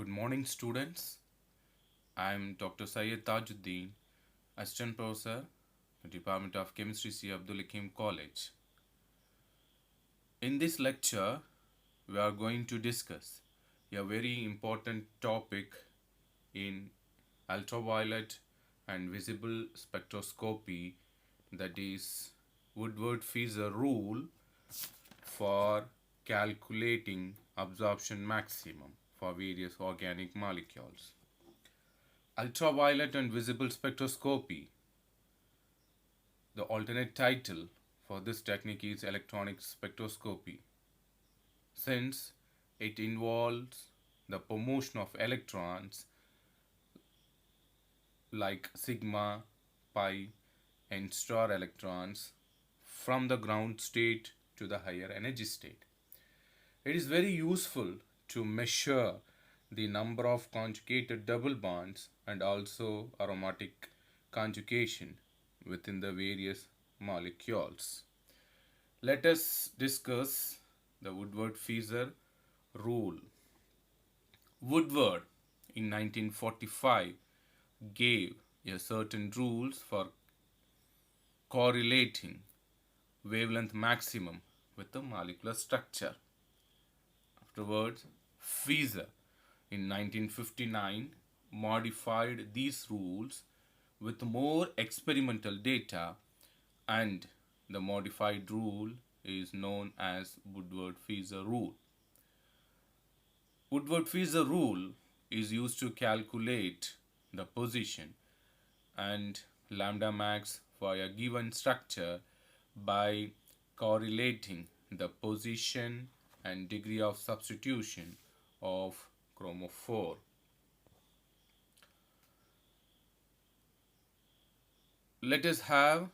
Good morning, students. I am Dr. Syed Tajudeen, Assistant Professor, Department of Chemistry, C. Abdul Hakim College. In this lecture, we are going to discuss a very important topic in ultraviolet and visible spectroscopy, that is Woodward Fieser rule for calculating absorption maximum for various organic molecules. Ultraviolet and visible spectroscopy. The alternate title for this technique is electronic spectroscopy, since it involves the promotion of electrons like sigma, pi, and star electrons from the ground state to the higher energy state. It is very useful to measure the number of conjugated double bonds and also aromatic conjugation within the various molecules. Let us discuss the Woodward Fieser rule. Woodward in 1945 gave a certain rules for correlating wavelength maximum with the molecular structure. Afterwards, Fieser in 1959 modified these rules with more experimental data, and the modified rule is known as Woodward Fieser rule. Woodward Fieser rule is used to calculate the position and lambda max for a given structure by correlating the position and degree of substitution of chromophore. Let us have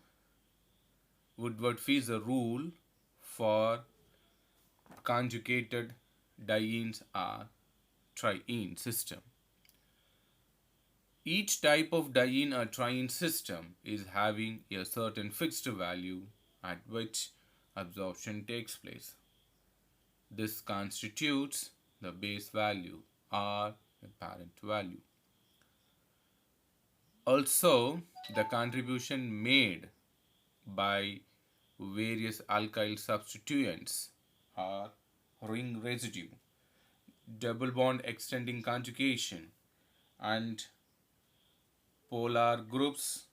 Woodward Fieser rule for conjugated dienes or triene system. Each type of diene or triene system is having a certain fixed value at which absorption takes place. This constitutes the base value or the parent value. Also, the contribution made by various alkyl substituents or ring residue, double bond extending conjugation, and polar groups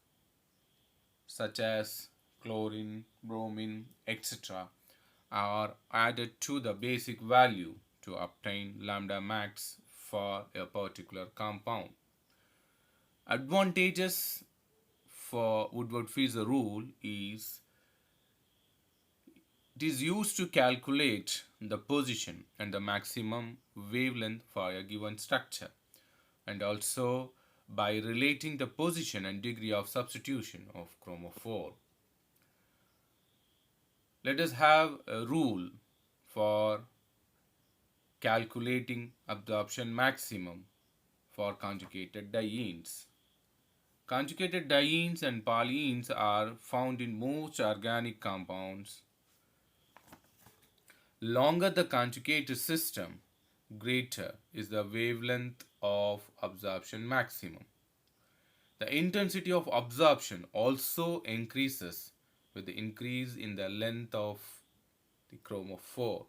such as chlorine, bromine, etc. are added to the basic value to obtain lambda max for a particular compound. Advantages for Woodward Fieser rule is it is used to calculate the position and the maximum wavelength for a given structure, and also by relating the position and degree of substitution of chromophore. Let us have a rule for calculating absorption maximum for conjugated dienes. Conjugated dienes and polyenes are found in most organic compounds. Longer the conjugated system, greater is the wavelength of absorption maximum. The intensity of absorption also increases with the increase in the length of the chromophore.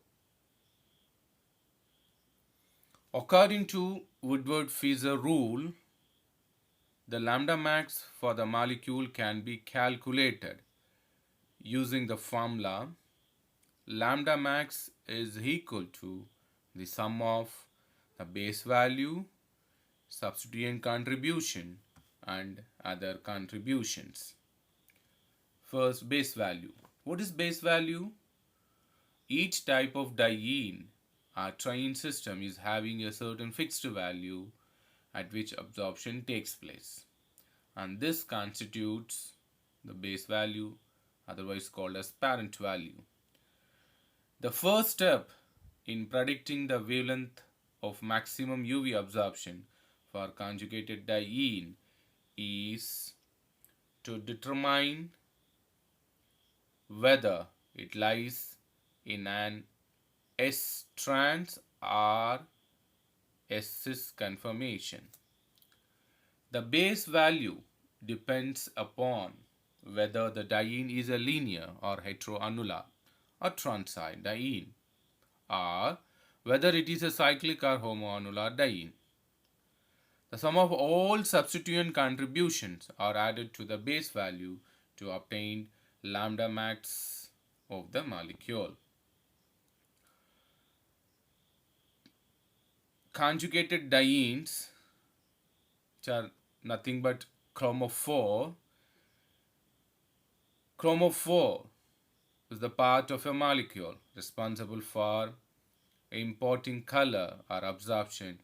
According to Woodward Fieser rule, the lambda max for the molecule can be calculated using the formula lambda max is equal to the sum of the base value, substituent contribution, and other contributions. First, base value. What is base value? Each type of diene or triene system is having a certain fixed value at which absorption takes place, and this constitutes the base value, otherwise called as parent value. The first step in predicting the wavelength of maximum UV absorption for conjugated diene is to determine whether it lies in an S trans or cis conformation. The base value depends upon whether the diene is a linear or heteroannular or transient diene, or whether it is a cyclic or homoannular diene. The sum of all substituent contributions are added to the base value to obtain lambda max of the molecule. Conjugated dienes, which are nothing but chromophore. Chromophore is the part of a molecule responsible for importing color or absorption,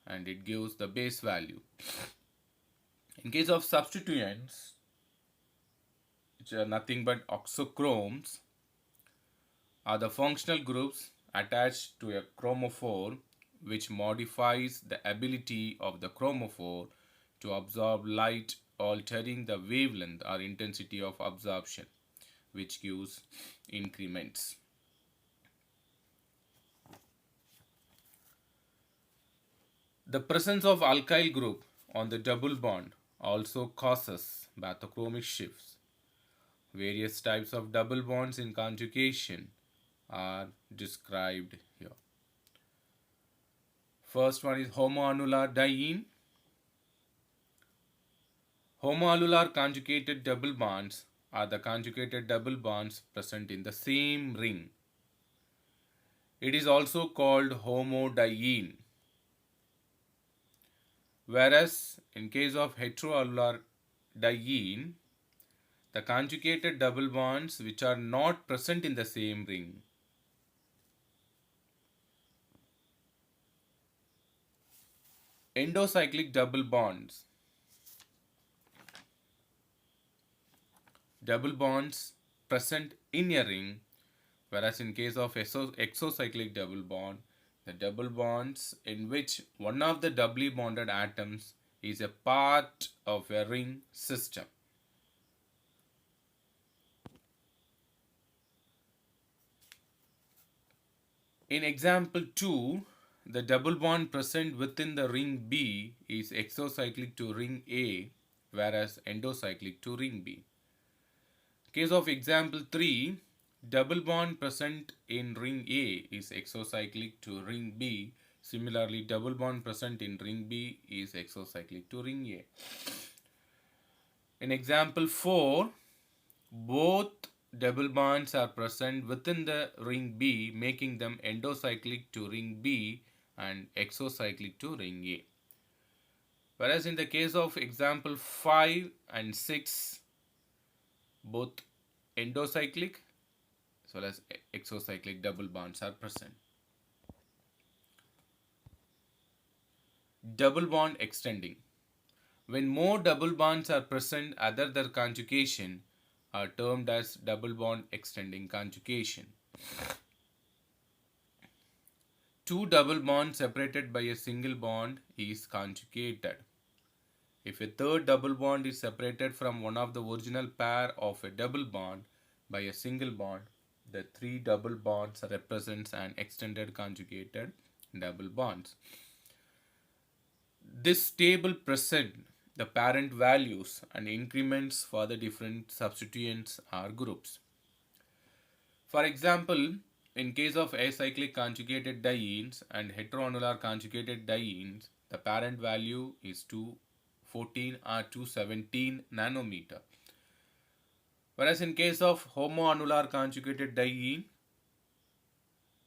and it gives the base value. In case of substituents, which are nothing but oxochromes, are the functional groups attached to a chromophore which modifies the ability of the chromophore to absorb light, altering the wavelength or intensity of absorption, which gives increments. The presence of alkyl group on the double bond also causes bathochromic shifts. Various types of double bonds in conjugation are described here. First one is homoannular diene. Homoannular conjugated double bonds are the conjugated double bonds present in the same ring. It is also called homodiene. Whereas in case of heteroannular diene, the conjugated double bonds which are not present in the same ring endocyclic double bonds. Double bonds present in a ring, whereas in case of exocyclic double bond, the double bonds in which one of the doubly bonded atoms is a part of a ring system. In example 2, the double bond present within the ring B is exocyclic to ring A, whereas endocyclic to ring B. Case of example 3, double bond present in ring A is exocyclic to ring B. Similarly, double bond present in ring B is exocyclic to ring A. In example 4, both double bonds are present within the ring B, making them endocyclic to ring B and exocyclic to ring A. Whereas in the case of example 5 and 6, both endocyclic as well as exocyclic double bonds are present. Double bond extending. When more double bonds are present other than conjugation are termed as double bond extending conjugation. Two double bonds separated by a single bond is conjugated. If a third double bond is separated from one of the original pair of a double bond by a single bond, the three double bonds represents an extended conjugated double bonds. This table presents the parent values and increments for the different substituents or groups. For example, in case of acyclic conjugated dienes and heteroannular conjugated dienes, the parent value is 214 or 217 nanometer. Whereas in case of homoannular conjugated diene,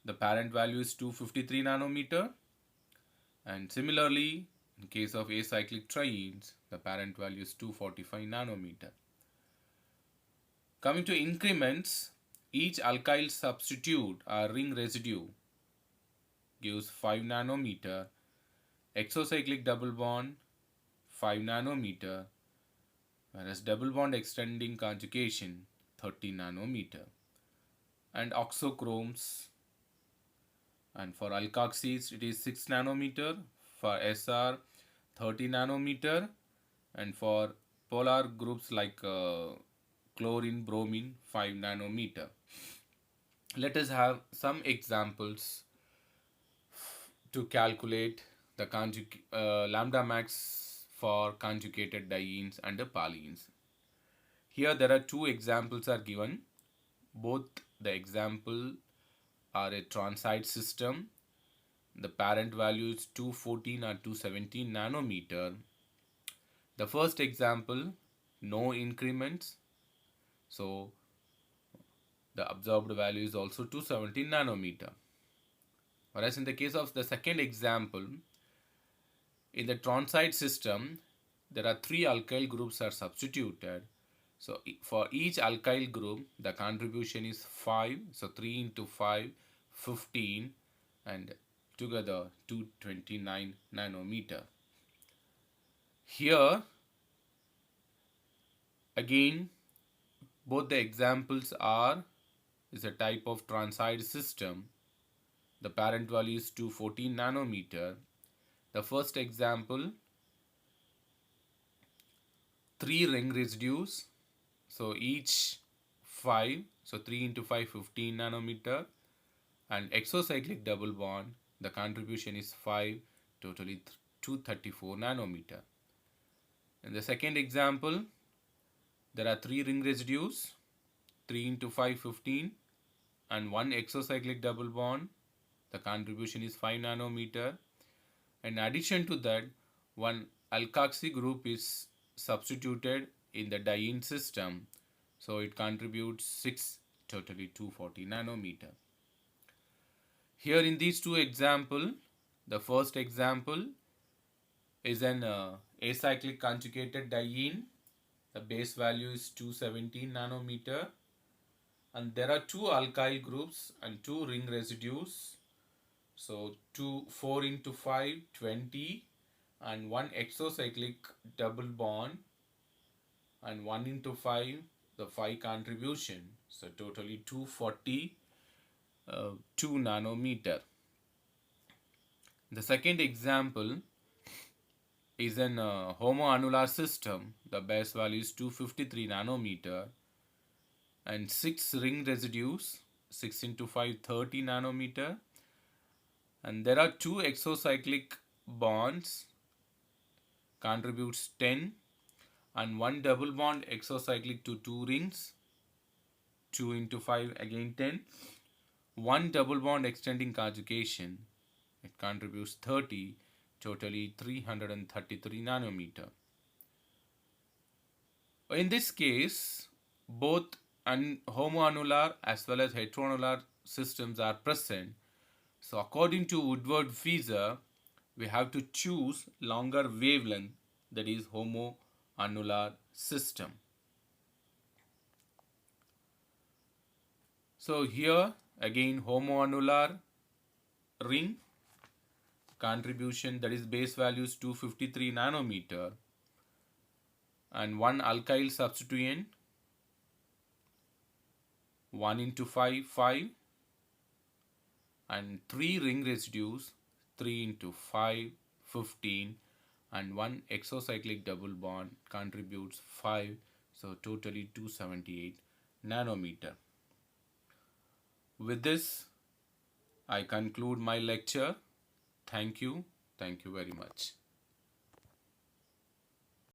the parent value is 253 nanometer. And similarly, in case of acyclic trienes, the parent value is 245 nanometer. Coming to increments, each alkyl substitute or ring residue gives 5 nanometer, exocyclic double bond 5 nanometer, whereas double bond extending conjugation 30 nanometer, and oxochromes, and for alkoxies it is 6 nanometer, for SR 30 nanometer, and for polar groups like chlorine, bromine 5 nanometer. Let us have some examples to calculate the lambda max for conjugated dienes and the polyenes. Here there are two examples are given. Both the example are a transite system. The parent value is 214 or 217 nanometer. The first example, no increments. So the absorbed value is also 217 nanometer. Whereas in the case of the second example, in the transite system, there are three alkyl groups are substituted. So for each alkyl group, the contribution is 5. So 3 into 5, 15, and together 229 nanometer. Here, again, both the examples is a type of transite system. The parent value is 214 nanometer. The first example, 3 ring residues. So each 5, so 3 into 5, 15 nanometer. And exocyclic double bond, the contribution is 5, totally 234 nanometer. In the second example, there are 3 ring residues, 3 into 5, 15, and 1 exocyclic double bond. The contribution is 5 nanometer. In addition to that, one alkoxy group is substituted in the diene system. So it contributes 6, totally 240 nanometer. Here in these two examples, the first example is an acyclic conjugated diene. The base value is 217 nanometer. And there are two alkyl groups and 2 ring residues. So 4 into 5, 20, and 1 exocyclic double bond, and 1 into 5, the 5 contribution. So totally 240, 2 nanometer. The second example is an homoannular system. The base value is 253 nanometer and 6 ring residues, 6 into 5, 30 nanometer. And there are 2 exocyclic bonds, contributes 10, and 1 double bond exocyclic to 2 rings, 2 into 5, again 10. 1 double bond extending conjugation, it contributes 30, totally 333 nanometer. In this case, both homoannular as well as heteroannular systems are present. So according to Woodward Fieser, we have to choose longer wavelength, that is homoannular system. So here again homoannular ring, contribution, that is base value is 253 nanometer, and 1 alkyl substituent, 1 into 5, 5, and 3 ring residues, 3 into 5, 15, and 1 exocyclic double bond contributes 5, so totally 278 nanometer. With this, I conclude my lecture. Thank you very much.